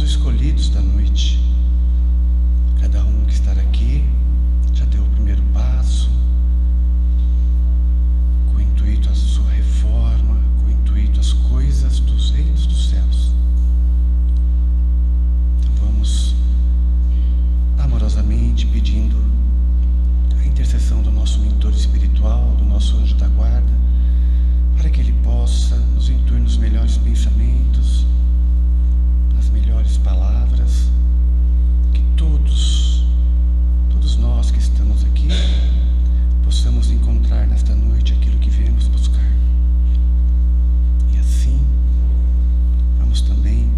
escolhidos da noite. Cada um que está aqui já deu o primeiro passo, com o intuito à sua reforma, com o intuito às coisas dos reinos dos céus. Então vamos amorosamente pedindo a intercessão do nosso mentor espiritual, do nosso anjo da guarda, para que ele possa nos intuir nos melhores pensamentos, nas melhores palavras, que todos nós que estamos aqui possamos encontrar nesta noite aquilo que viemos buscar. E assim vamos também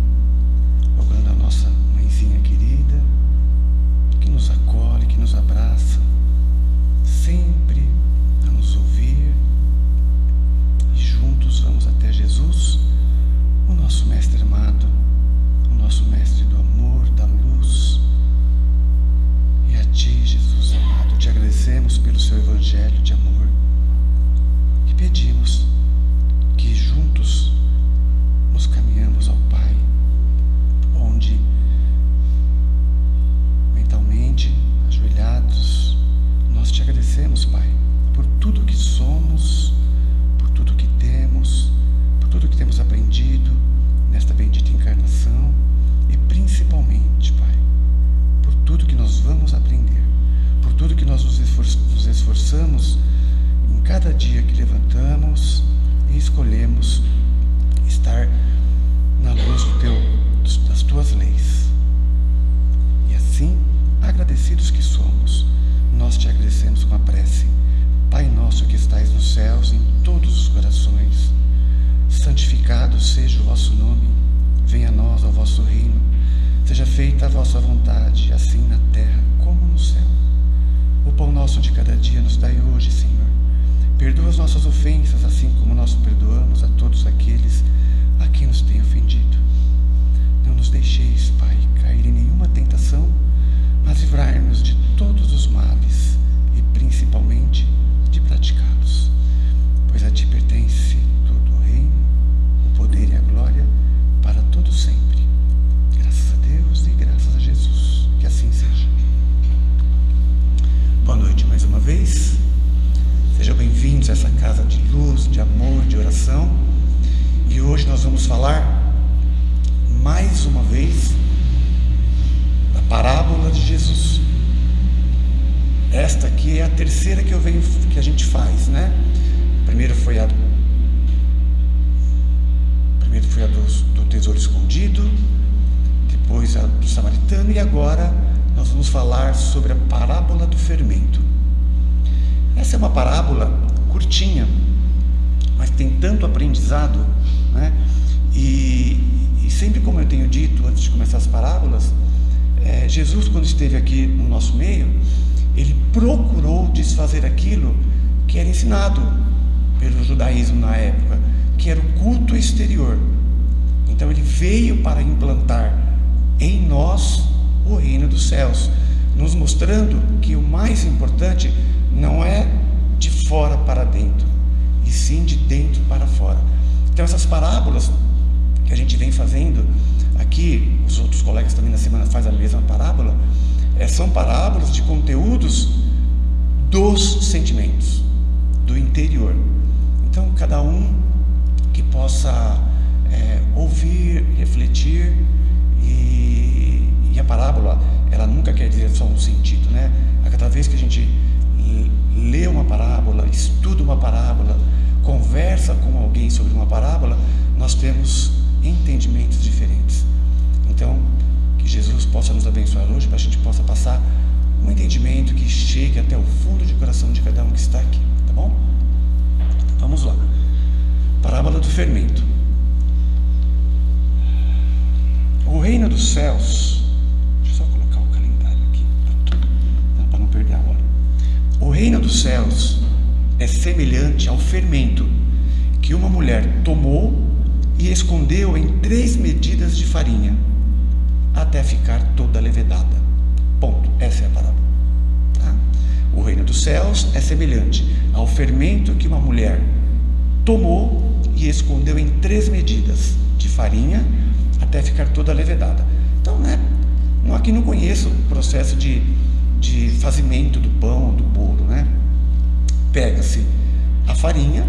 rogando a nossa mãezinha querida, que nos acolhe, que nos abraça, sempre a nos ouvir, e juntos vamos até Jesus, o nosso mestre amado, o nosso mestre do amor, da luz. E a ti, Jesus amado, te agradecemos pelo seu evangelho de amor e pedimos que juntos nos caminhamos ao Pai, onde mentalmente ajoelhados nós te agradecemos, Pai, por tudo que somos, por tudo que temos, por tudo que temos aprendido nesta bendita encarnação e principalmente, Pai, por tudo que nós vamos aprender, por tudo que nós nos esforçamos em cada dia que levantamos e escolhemos estar na luz das tuas leis. E assim, agradecidos que somos, nós te agradecemos com a prece: Pai nosso que estais nos céus, em todos os corações, santificado seja o vosso nome, venha a nós o vosso reino, seja feita a vossa vontade, assim na terra como no céu. O pão nosso de cada dia nos dai hoje, Senhor. Perdoa as nossas ofensas, assim como nós perdoamos a todos aqueles a quem nos tem ofendido. Não nos deixeis, Pai, cair em nenhuma tentação, mas livrai-nos de todos os males e principalmente de praticá-los. Pois a ti pertence todo o reino, o poder e a glória para todo sempre. Graças a Deus e graças a Jesus. Que assim seja. Boa noite mais uma vez. Sejam bem-vindos a essa casa de luz, de amor, de oração. E hoje nós vamos falar mais uma vez da parábola de Jesus. Esta aqui é a terceira que a gente faz, né? Primeiro foi a do tesouro escondido, depois a do samaritano, e agora nós vamos falar sobre a parábola do fermento. Essa é uma parábola curtinha, mas tem tanto aprendizado, né? E sempre, como eu tenho dito antes de começar as parábolas, Jesus, quando esteve aqui no nosso meio, ele procurou desfazer aquilo que era ensinado pelo judaísmo na época, que era o culto exterior. Então ele veio para implantar em nós o reino dos céus, nos mostrando que o mais importante não é de fora para dentro, e sim de dentro para fora. Então essas parábolas que a gente vem fazendo aqui, os outros colegas também na semana fazem a mesma parábola, são parábolas de conteúdos dos sentimentos, do interior. Então cada um que possa ouvir, refletir, e a parábola, ela nunca quer dizer só um sentido, né? A cada vez que a gente lê uma parábola, estuda uma parábola, conversa com alguém sobre uma parábola, nós temos entendimentos diferentes. Então, que Jesus possa nos abençoar hoje, para a gente possa passar um entendimento que chegue até o fundo de coração de cada um que está aqui, tá bom? Vamos lá. Parábola do fermento. O reino dos céus, deixa eu só colocar o calendário aqui para não perder a hora. O reino dos céus é semelhante ao fermento que uma mulher tomou e escondeu em 3 medidas de farinha, até ficar toda levedada. Ponto. Essa é a parábola. Tá? O reino dos céus é semelhante ao fermento que uma mulher tomou e escondeu em 3 medidas de farinha, até ficar toda levedada. Então que não conheça o processo de fazimento do pão, do bolo, né? Pega-se a farinha,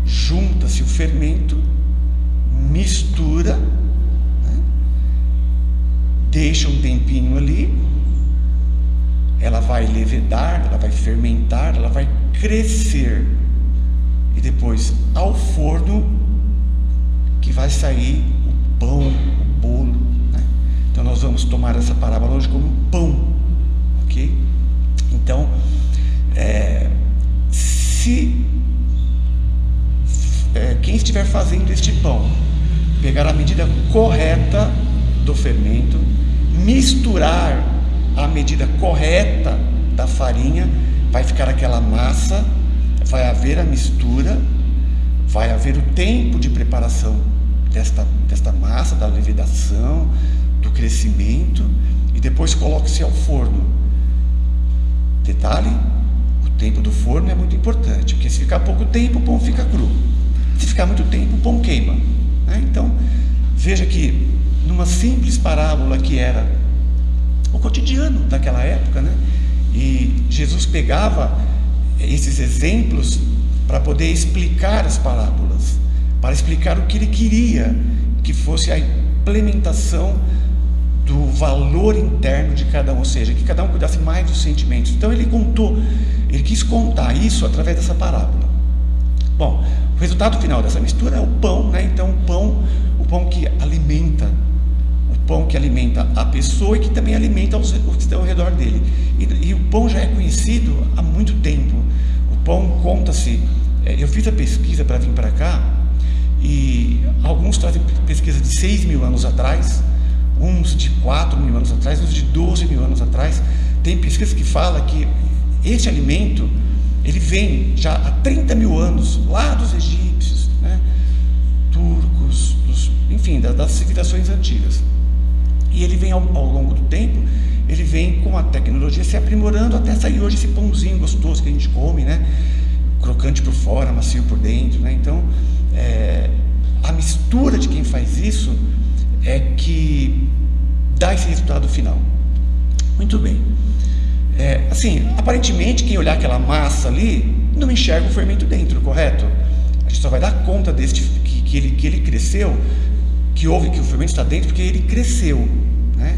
junta-se o fermento, mistura, né? Deixa um tempinho ali, ela vai levedar, ela vai fermentar, ela vai crescer, e depois ao forno que vai sair o pão, o bolo, né? Então nós vamos tomar essa parábola hoje como pão, ok? Então, quem estiver fazendo este pão, pegar a medida correta do fermento, misturar a medida correta da farinha, vai ficar aquela massa, vai haver a mistura, vai haver o tempo de preparação desta massa, da levedação, do crescimento, e depois coloque-se ao forno. Detalhe, o tempo do forno é muito importante, porque se ficar pouco tempo, o pão fica cru. Se ficar muito tempo, o pão queima, né? Então, veja que numa simples parábola que era o cotidiano daquela época, né? E Jesus pegava esses exemplos para poder explicar as parábolas, para explicar o que ele queria que fosse a implementação do valor interno de cada um, ou seja, que cada um cuidasse mais dos sentimentos. Então ele quis contar isso através dessa parábola. Bom, o resultado final dessa mistura é o pão, né? Então o pão que alimenta, o pão que alimenta a pessoa e que também alimenta os que estão ao redor dele. E o pão já é conhecido há muito tempo. O pão conta-se, eu fiz a pesquisa para vir para cá, e alguns trazem pesquisa de 6.000 anos atrás, uns de 4.000 anos atrás, uns de 12.000 anos atrás. Tem pesquisa que fala que esse alimento, ele vem já há 30.000 anos, lá dos egípcios, né? Turcos, enfim, das civilizações antigas. E ele vem ao longo do tempo, ele vem com a tecnologia se aprimorando até sair hoje esse pãozinho gostoso que a gente come, né? Crocante por fora, macio por dentro, né? Então, a mistura de quem faz isso é que dá esse resultado final. Muito bem. Assim, aparentemente, quem olhar aquela massa ali, não enxerga o fermento dentro, correto? A gente só vai dar conta que ele cresceu, que o fermento está dentro, porque ele cresceu, né?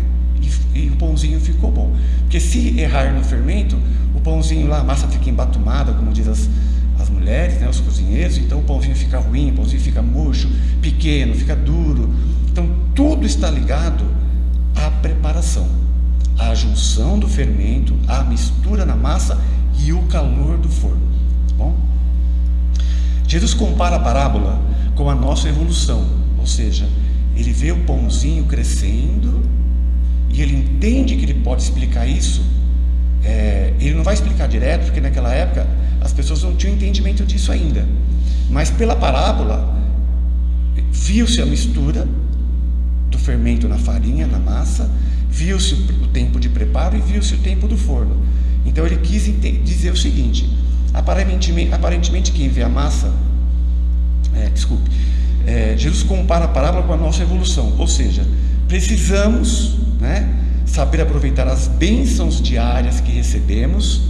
E o pãozinho ficou bom. Porque se errar no fermento, o pãozinho lá, a massa fica embatumada, como diz as mulheres, né, os cozinheiros, então o pãozinho fica ruim, o pãozinho fica murcho, pequeno, fica duro. Então tudo está ligado à preparação, à junção do fermento, à mistura na massa e o calor do forno. Tá bom? Jesus compara a parábola com a nossa evolução, ou seja, ele vê o pãozinho crescendo e ele entende que ele pode explicar isso. Ele não vai explicar direto, porque naquela época as pessoas não tinham entendimento disso ainda, mas pela parábola viu-se a mistura do fermento na farinha, na massa, viu-se o tempo de preparo e viu-se o tempo do forno. Então ele quis dizer o seguinte: aparentemente quem vê a massa, Jesus compara a parábola com a nossa evolução, ou seja, precisamos, né, saber aproveitar as bênçãos diárias que recebemos,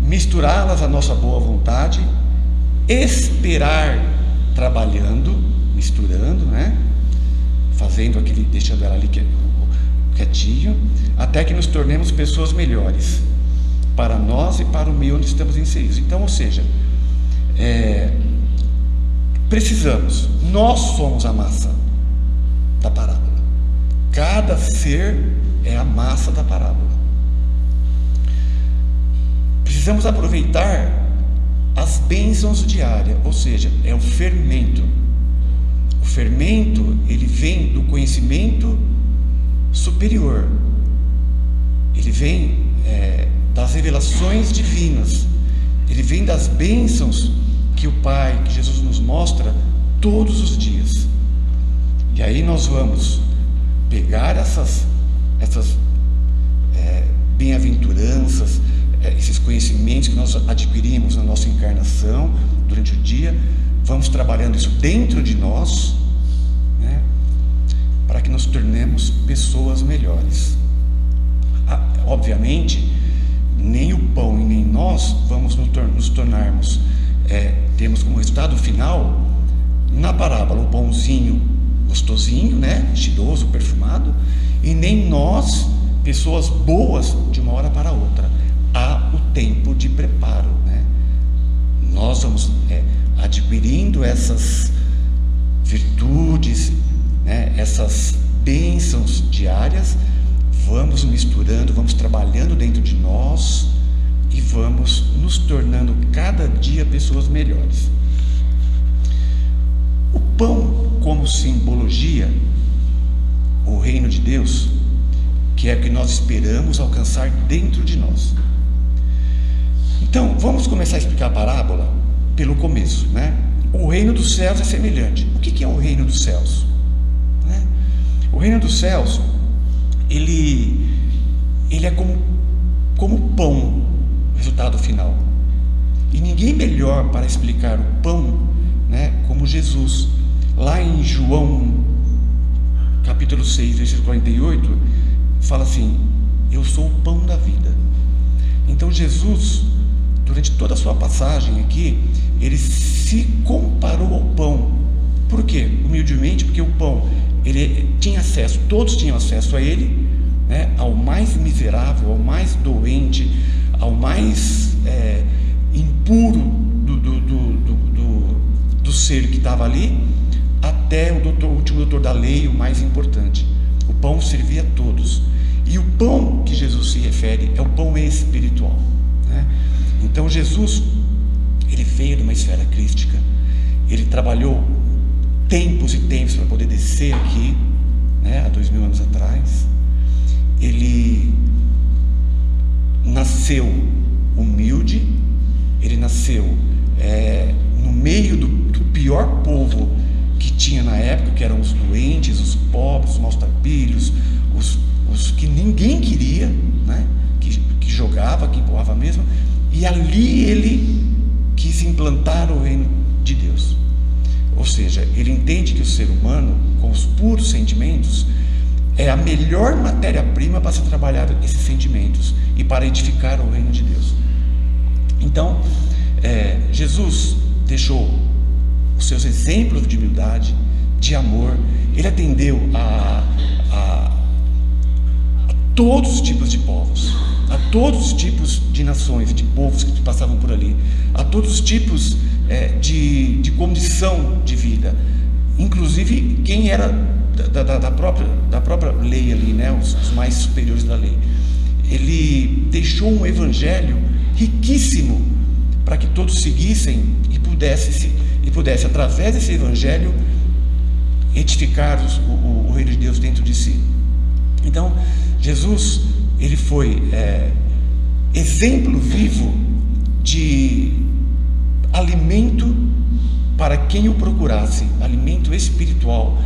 misturá-las à nossa boa vontade, esperar trabalhando, misturando, né, fazendo deixando ela ali quietinho, até que nos tornemos pessoas melhores para nós e para o meio onde estamos inseridos. Então, ou seja, precisamos, nós somos a massa da parábola. Cada ser é a massa da parábola. Precisamos aproveitar as bênçãos diárias, ou seja, é o fermento. O fermento, ele vem do conhecimento superior. Ele vem das revelações divinas. Ele vem das bênçãos que o Pai, que Jesus nos mostra todos os dias. E aí nós vamos pegar essas bem-aventuranças, esses conhecimentos que nós adquirimos na nossa encarnação durante o dia, vamos trabalhando isso dentro de nós, né, para que nos tornemos pessoas melhores. Obviamente, nem o pão e nem nós vamos nos tornarmos, temos como resultado final, na parábola, o pãozinho gostosinho, né, cheiroso, perfumado, e nem nós, pessoas boas de uma hora para outra. Há o tempo de preparo, né? Nós vamos adquirindo essas virtudes, né, essas bênçãos diárias, vamos misturando, vamos trabalhando dentro de nós e vamos nos tornando cada dia pessoas melhores. O pão como simbologia, o reino de Deus, que é o que nós esperamos alcançar dentro de nós. Então, vamos começar a explicar a parábola pelo começo, né? O reino dos céus é semelhante. O que é o reino dos céus? Né? O reino dos céus, ele é como pão, resultado final. E ninguém melhor para explicar o pão, né, como Jesus. Lá em João, capítulo 6, versículo 48, fala assim: eu sou o pão da vida. Então Jesus, durante toda a sua passagem aqui, ele se comparou ao pão. Por quê? Humildemente, porque o pão, ele tinha acesso, todos tinham acesso a ele, né, ao mais miserável, ao mais doente, ao mais impuro do ser que estava ali, até o último doutor da lei, o mais importante. O pão servia a todos. E o pão que Jesus se refere é o pão espiritual, né? Então Jesus, ele veio de uma esfera crística, ele trabalhou tempos e tempos para poder descer aqui, né, há 2000 anos atrás. Ele nasceu humilde, ele nasceu no meio do pior povo que tinha na época, que eram os doentes, os pobres, os maltrapilhos, os que ninguém queria, né, que jogava, que empurrava mesmo, e ali ele quis implantar o reino de Deus. Ou seja, ele entende que o ser humano, com os puros sentimentos, é a melhor matéria-prima para se trabalhar esses sentimentos e para edificar o reino de Deus. Então, Jesus deixou os seus exemplos de humildade, de amor. Ele atendeu a todos os tipos de povos, a todos os tipos de nações, de povos que passavam por ali, a todos os tipos de condição de vida, inclusive quem era da própria lei ali, né, os mais superiores da lei. Ele deixou um evangelho riquíssimo para que todos seguissem e pudesse através desse evangelho edificar o reino de Deus dentro de si. Então Jesus, ele foi exemplo vivo de alimento para quem o procurasse, alimento espiritual,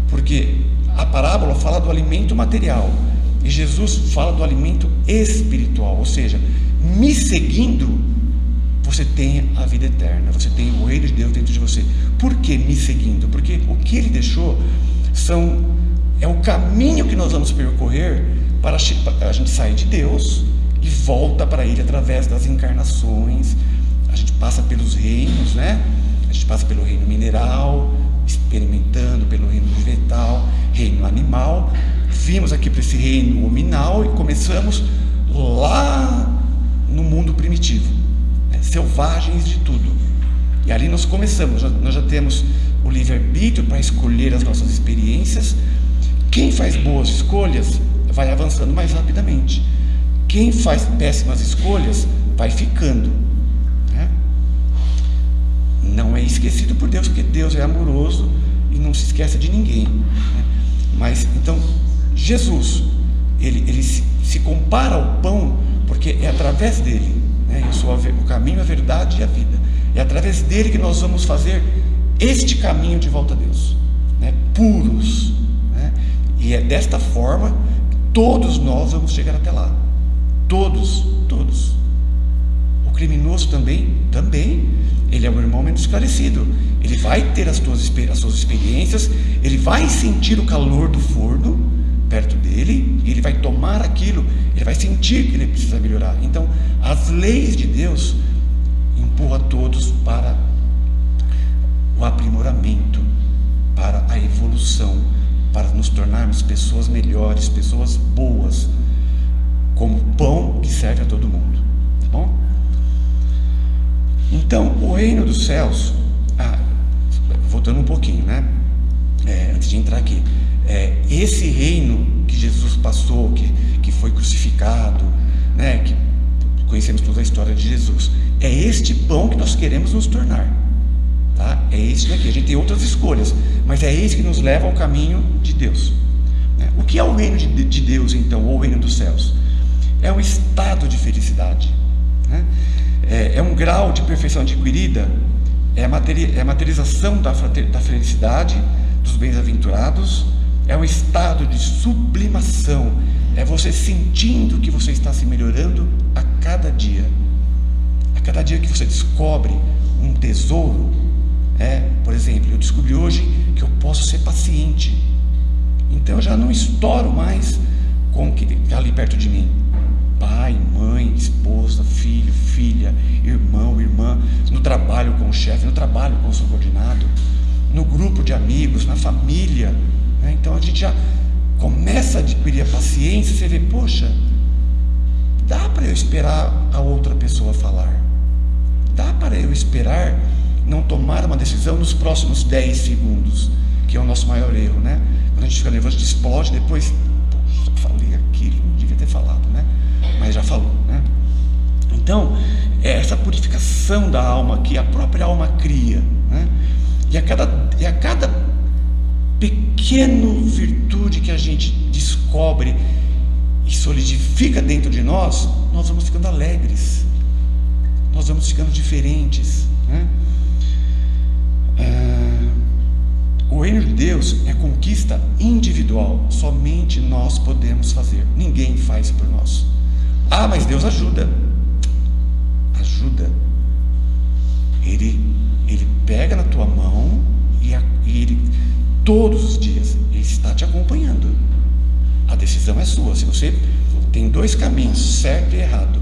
porque a parábola fala do alimento material e Jesus fala do alimento espiritual, ou seja, me seguindo, você tem a vida eterna, você tem o reino de Deus dentro de você. Por que me seguindo? Porque o que ele deixou é o caminho que nós vamos percorrer para a gente sair de Deus e volta para ele através das encarnações. A gente passa pelos reinos, né? A gente passa pelo reino mineral, experimentando pelo reino vegetal, reino animal. Vimos aqui para esse reino nominal e começamos lá no mundo primitivo, né? Selvagens de tudo. E ali nós começamos, nós já temos o livre-arbítrio para escolher as nossas experiências. Quem faz boas escolhas vai avançando mais rapidamente. Quem faz péssimas escolhas vai ficando, né? Não é esquecido por Deus, porque Deus é amoroso e não se esquece de ninguém, né? Mas então Jesus, ele se compara ao pão, porque é através dele, né? Eu sou o caminho, a verdade e a vida. É através dele que nós vamos fazer este caminho de volta a Deus, né? Puros, né? E é desta forma que todos nós vamos chegar até lá. Todos. O criminoso também, ele é um irmão menos esclarecido. Ele vai ter as suas experiências, ele vai sentir o calor do forno, perto dele, e ele vai tomar aquilo, ele vai sentir que ele precisa melhorar. Então, as leis de Deus empurram todos para o aprimoramento, para a evolução, para nos tornarmos pessoas melhores, pessoas boas, como pão que serve a todo mundo, tá bom? Então, o reino dos céus, voltando um pouquinho, né? Antes de entrar aqui, esse reino que Jesus passou, que foi crucificado, né? Que conhecemos toda a história de Jesus, é este pão que nós queremos nos tornar, tá? É esse daqui. A gente tem outras escolhas, mas é esse que nos leva ao caminho de Deus, né? O que é o reino de Deus, então, ou o reino dos céus? É um estado de felicidade, né? É um grau de perfeição adquirida, é a materialização da felicidade, dos bem-aventurados, é um estado de sublimação, é você sentindo que você está se melhorando a cada dia que você descobre um tesouro. Por exemplo, eu descobri hoje que eu posso ser paciente, então eu já não estouro mais com o que está ali perto de mim. Pai, mãe, esposa, filho, filha, irmão, irmã, no trabalho com o chefe, no trabalho com o subordinado, no grupo de amigos, na família, né? Então a gente já começa a adquirir a paciência. Você vê, poxa, dá para eu esperar a outra pessoa falar, dá para eu esperar não tomar uma decisão nos próximos 10 segundos, que é o nosso maior erro, né? Quando a gente fica nervoso, a gente explode, depois, poxa, falei aquilo, não devia ter falado, né? Mas já falou, né? Então, é essa purificação da alma que a própria alma cria, né? E a cada pequena virtude que a gente descobre e solidifica dentro de nós, nós vamos ficando alegres, nós vamos ficando diferentes, né? O reino de Deus é conquista individual, somente nós podemos fazer, ninguém faz por nós. Mas Deus ajuda. Ele pega na tua mão e ele, todos os dias, ele está te acompanhando. A decisão é sua. Se você tem 2 caminhos, certo e errado,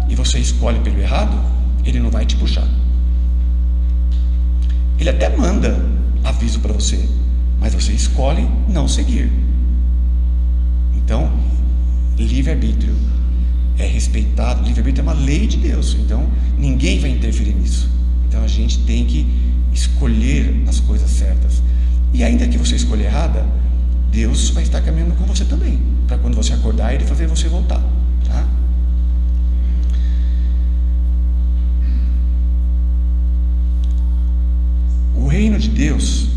e você escolhe pelo errado, ele não vai te puxar. Ele até manda aviso para você, mas você escolhe não seguir. Então, livre-arbítrio é respeitado. Livre-arbítrio é uma lei de Deus, então ninguém vai interferir nisso. Então a gente tem que escolher as coisas certas. E ainda que você escolha errada, Deus vai estar caminhando com você também, para quando você acordar, Ele fazer você voltar, tá? O reino de Deus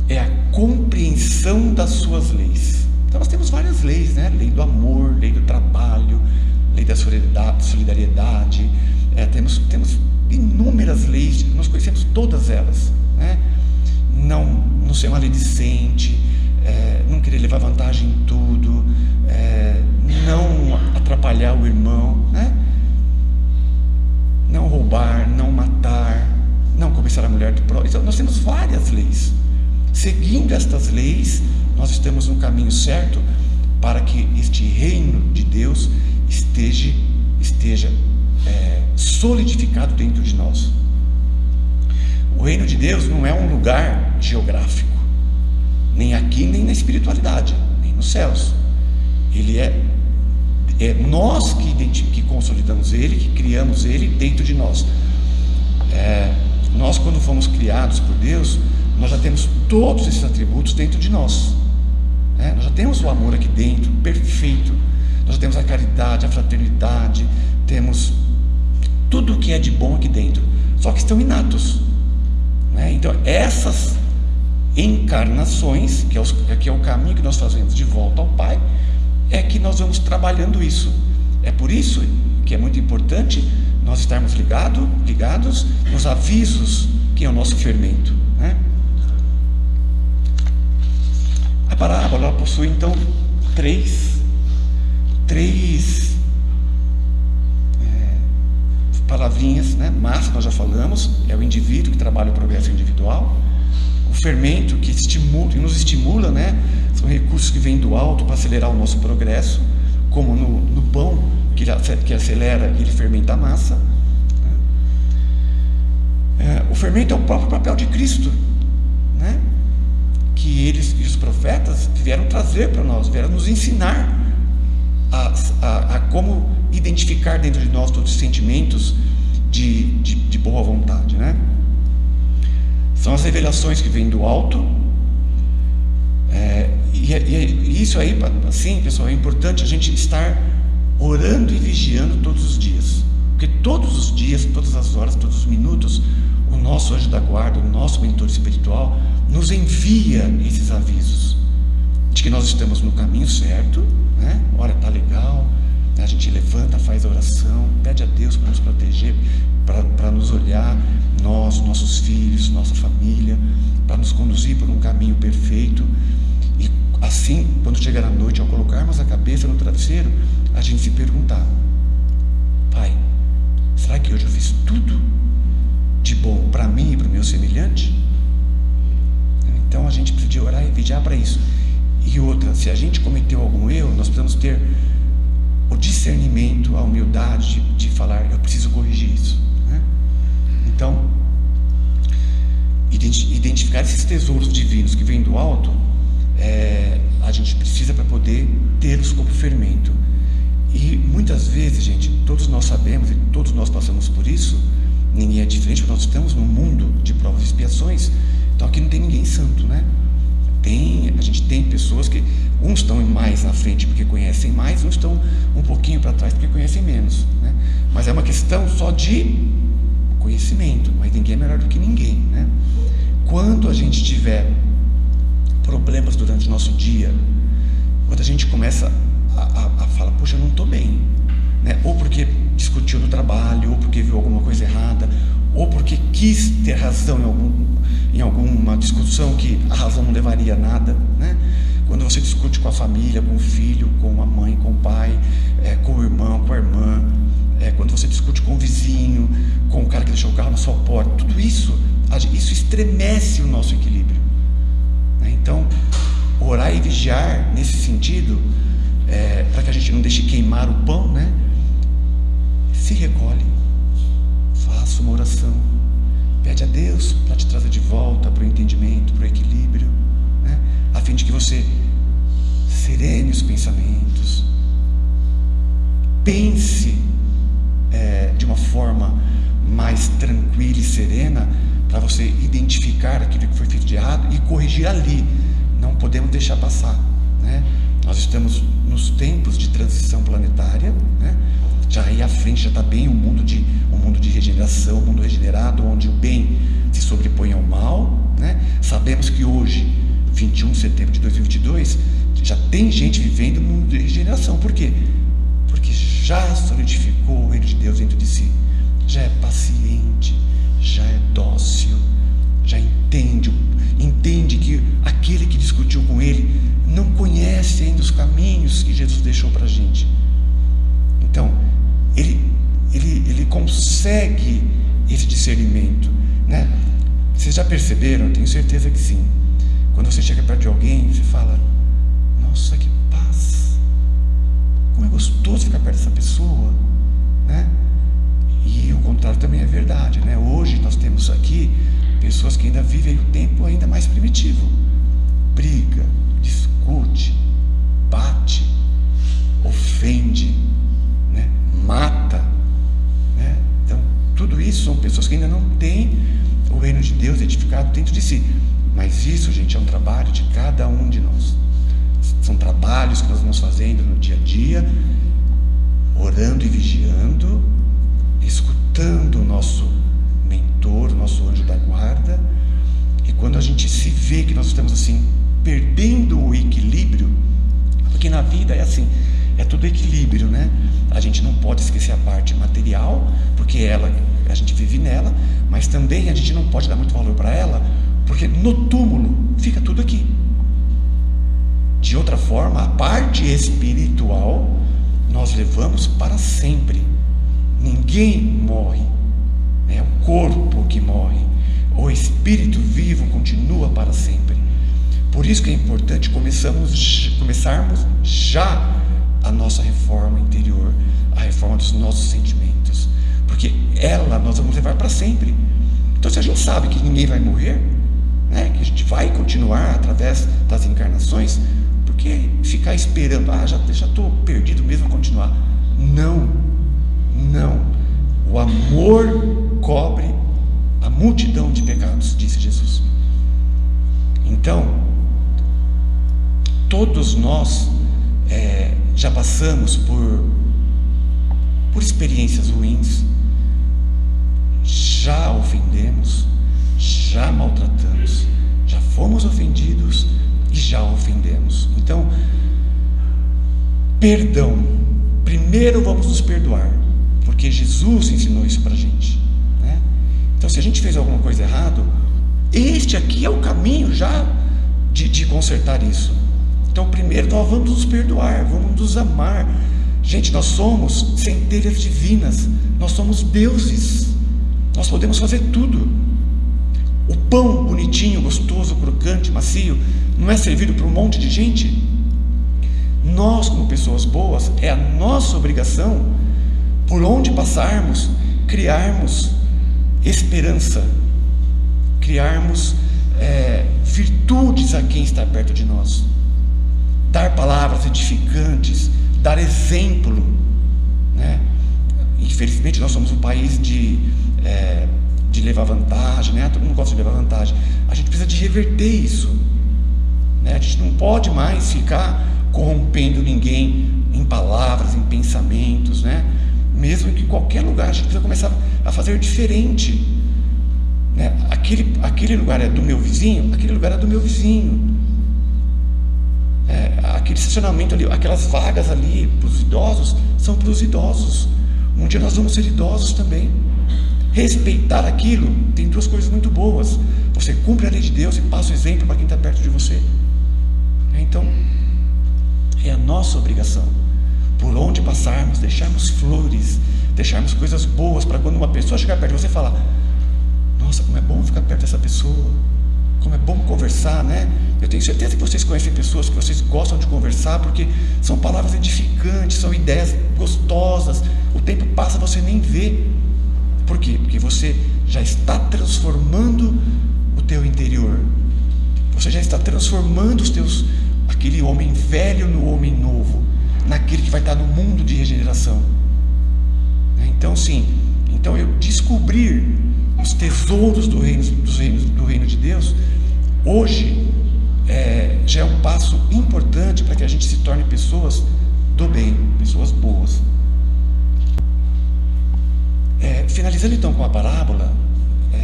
é a compreensão das suas leis. Então nós temos várias leis, né? Lei do amor, lei do trabalho, lei da solidariedade, temos inúmeras leis, nós conhecemos todas elas, né? Não ser maledicente, não querer levar vantagem em tudo, não atrapalhar o irmão, né? Não roubar, não matar, não cobiçar a mulher do próximo. Então, nós temos várias leis. Seguindo estas leis, nós estamos no caminho certo para que este reino de Deus esteja solidificado dentro de nós. O reino de Deus não é um lugar geográfico, nem aqui, nem na espiritualidade, nem nos céus. Ele é nós que consolidamos ele, que criamos ele dentro de nós. Nós, quando fomos criados por Deus, nós já temos todos esses atributos dentro de nós, né? Nós já temos o amor aqui dentro, perfeito. Nós já temos a caridade, a fraternidade, temos tudo o que é de bom aqui dentro, só que estão inatos, né? Então essas encarnações, que é o caminho que nós fazemos de volta ao Pai, é que nós vamos trabalhando isso. É por isso que é muito importante nós estarmos ligados nos avisos, que é o nosso fermento, né? A parábola possui então três palavrinhas, né? Massa, nós já falamos, é o indivíduo que trabalha o progresso individual. O fermento que nos estimula, né? São recursos que vêm do alto para acelerar o nosso progresso, como no pão, que acelera e ele fermenta a massa. O fermento é o próprio papel de Cristo, né? Que eles e os profetas vieram trazer para nós, vieram nos ensinar a como identificar dentro de nós todos os sentimentos de boa vontade, né? São as revelações que vêm do alto. E isso aí, assim, pessoal, é importante a gente estar orando e vigiando todos os dias, porque todos os dias, todas as horas, todos os minutos, o nosso anjo da guarda, o nosso mentor espiritual nos envia esses avisos de que nós estamos no caminho certo, né? Olha, tá legal, né? A gente levanta, faz a oração, pede a Deus para nos proteger, para nos olhar, nós, nossos filhos, nossa família, para nos conduzir por um caminho perfeito. E assim, quando chegar a noite, ao colocarmos a cabeça no travesseiro, a gente se perguntar: Pai, será que hoje eu fiz tudo de bom para mim e para o meu semelhante? Então a gente precisa orar e vigiar para isso. E outra, se a gente cometeu algum erro, nós precisamos ter o discernimento, a humildade de falar: eu preciso corrigir isso, né? Então, identificar esses tesouros divinos que vêm do alto, a gente precisa para poder tê-los como fermento. E muitas vezes, gente, todos nós sabemos e todos nós passamos por isso. Ninguém é diferente, porque nós estamos num mundo de provas e expiações. Então aqui não tem ninguém santo, né? A gente tem pessoas que uns estão mais na frente porque conhecem mais, uns estão um pouquinho para trás porque conhecem menos, né? Mas é uma questão só de conhecimento, mas ninguém é melhor do que ninguém, né? Quando a gente tiver problemas durante o nosso dia, quando a gente começa a falar: poxa, eu não estou bem, né? Ou porque discutiu no trabalho, ou porque viu alguma coisa errada, ou porque quis ter razão em alguma discussão que a razão não levaria a nada, né? Quando você discute com a família, com o filho, com a mãe, com o pai, com o irmão, com a irmã, quando você discute com o vizinho, com o cara que deixou o carro na sua porta, tudo isso estremece o nosso equilíbrio, né? Então, orar e vigiar nesse sentido, para que a gente não deixe queimar o pão, né? Se recolhe, faça uma oração, pede a Deus para te trazer de volta para o entendimento, para o equilíbrio, né? A fim de que você serene os pensamentos, pense de uma forma mais tranquila e serena, para você identificar aquilo que foi feito de errado e corrigir ali. Não podemos deixar passar, né? Nós estamos nos tempos de transição planetária, né? Já aí à frente já está bem um mundo de regeneração, um mundo regenerado, onde o bem se sobrepõe ao mal, né? Sabemos que hoje, 21 de setembro de 2022, já tem gente vivendo um mundo de regeneração. Por quê? Porque já solidificou o reino de Deus dentro de si, já é paciente, já é dócil, já entende que aquele que discutiu com ele não conhece ainda os caminhos que Jesus deixou para a gente. Então, ele consegue esse discernimento, né? Vocês já perceberam? Eu tenho certeza que sim. Quando você chega perto de alguém, você fala: nossa, que paz, como é gostoso ficar perto dessa pessoa, né? E o contrário também é verdade, né? Hoje nós temos aqui pessoas que ainda vivem o tempo ainda mais primitivo. Briga, discute, bate, ofende, né? Mata, né? Então, tudo isso são pessoas que ainda não têm o reino de Deus edificado dentro de si. Mas isso, gente, é um trabalho de cada um de nós. São trabalhos que nós vamos fazendo no dia a dia, orando e vigiando, escutando o nosso mentor, o nosso anjo da guarda. E quando a gente se vê que nós estamos assim perdendo o equilíbrio, porque na vida é assim, é tudo equilíbrio, né? A gente não pode esquecer a parte material, porque a gente vive nela, mas também a gente não pode dar muito valor para ela, porque no túmulo fica tudo aqui. De outra forma, a parte espiritual nós levamos para sempre. Ninguém morre, é o corpo que morre. O espírito vivo continua para sempre. Por isso que é importante começarmos já a nossa reforma interior, a reforma dos nossos sentimentos, porque ela nós vamos levar para sempre. Então, se a gente sabe que ninguém vai morrer, né, que a gente vai continuar através das encarnações, por que ficar esperando? Já estou perdido mesmo a continuar? Não. O amor cobre a multidão de pecados, disse Jesus. Então, todos nós já passamos por experiências ruins, já ofendemos, já maltratamos, já fomos ofendidos e já ofendemos. Então, perdão. Primeiro vamos nos perdoar, porque Jesus ensinou isso para a gente, né? Então, se a gente fez alguma coisa errada, este aqui é o caminho já de consertar isso. Então, primeiro nós vamos nos perdoar, vamos nos amar. Gente, nós somos centelhas divinas, nós somos deuses, nós podemos fazer tudo. O pão bonitinho, gostoso, crocante, macio, não é servido para um monte de gente? Nós, como pessoas boas, é a nossa obrigação, por onde passarmos, criarmos esperança, criarmos virtudes a quem está perto de nós, dar palavras edificantes, dar exemplo, né? Infelizmente nós somos um país de levar vantagem, né? Todo mundo gosta de levar vantagem. A gente precisa de reverter isso, né? A gente não pode mais ficar corrompendo ninguém em palavras, em pensamentos, né? Mesmo que em qualquer lugar a gente precisa começar a fazer diferente, né? Aquele lugar é do meu vizinho, aquele lugar é do meu vizinho. Aquele estacionamento ali, aquelas vagas ali para os idosos, são para os idosos. Um dia nós vamos ser idosos também. Respeitar aquilo tem duas coisas muito boas: você cumpre a lei de Deus e passa o exemplo para quem está perto de você. Então, é a nossa obrigação, por onde passarmos, deixarmos flores, deixarmos coisas boas, para quando uma pessoa chegar perto de você falar: nossa, como é bom ficar perto dessa pessoa, como é bom conversar, né? Eu tenho certeza que vocês conhecem pessoas que vocês gostam de conversar, porque são palavras edificantes, são ideias gostosas. O tempo passa, você nem vê. Por quê? Porque você já está transformando o teu interior. Você já está transformando aquele homem velho no homem novo, naquele que vai estar no mundo de regeneração. Então, sim, eu descobrir os tesouros do reino de Deus hoje já é um passo importante para que a gente se torne pessoas do bem, pessoas boas. Finalizando então com a parábola,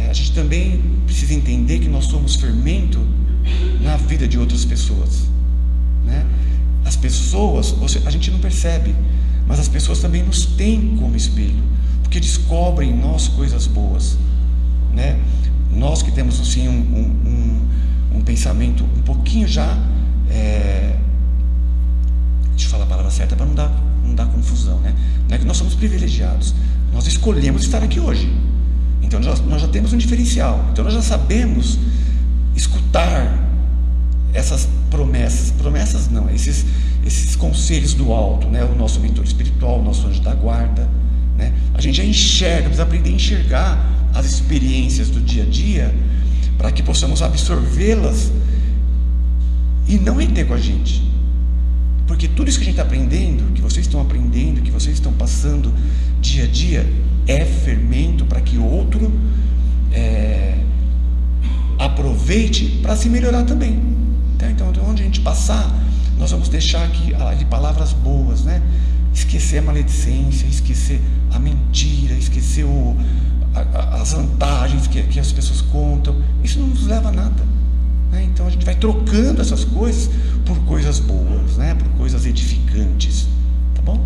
a gente também precisa entender que nós somos fermento na vida de outras pessoas, né? As pessoas, a gente não percebe, mas as pessoas também nos têm como espelho, porque descobrem em nós coisas boas, né? Nós que temos assim um pensamento um pouquinho já, deixa eu falar a palavra certa para não dar confusão, né? Não é que nós somos privilegiados, nós escolhemos estar aqui hoje, então nós já temos um diferencial, então nós já sabemos escutar essas promessas não, esses conselhos do alto, né? O nosso mentor espiritual, o nosso anjo da guarda, né? A gente já enxerga, precisa aprender a enxergar as experiências do dia a dia, para que possamos absorvê-las e não reter com a gente, porque tudo isso que a gente está aprendendo, que vocês estão aprendendo, que vocês estão passando dia a dia, é fermento para que o outro aproveite para se melhorar também. Então, onde a gente passar, nós vamos deixar aqui palavras boas, né? Esquecer a maledicência, esquecer a mentira, esquecer as vantagens que as pessoas contam. Isso não nos leva a nada, né? Então a gente vai trocando essas coisas por coisas boas, né? Por coisas edificantes, tá bom?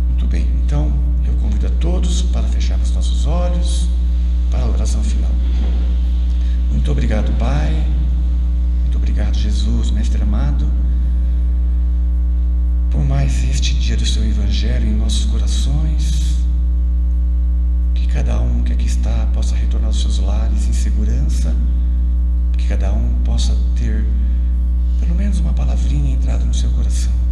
Muito bem, então eu convido a todos para fecharmos nossos olhos para a oração final. Muito obrigado, Pai. Muito obrigado, Jesus, Mestre amado, por mais este dia do seu Evangelho em nossos corações. Que cada um que aqui está possa retornar aos seus lares em segurança, que cada um possa ter pelo menos uma palavrinha entrado no seu coração.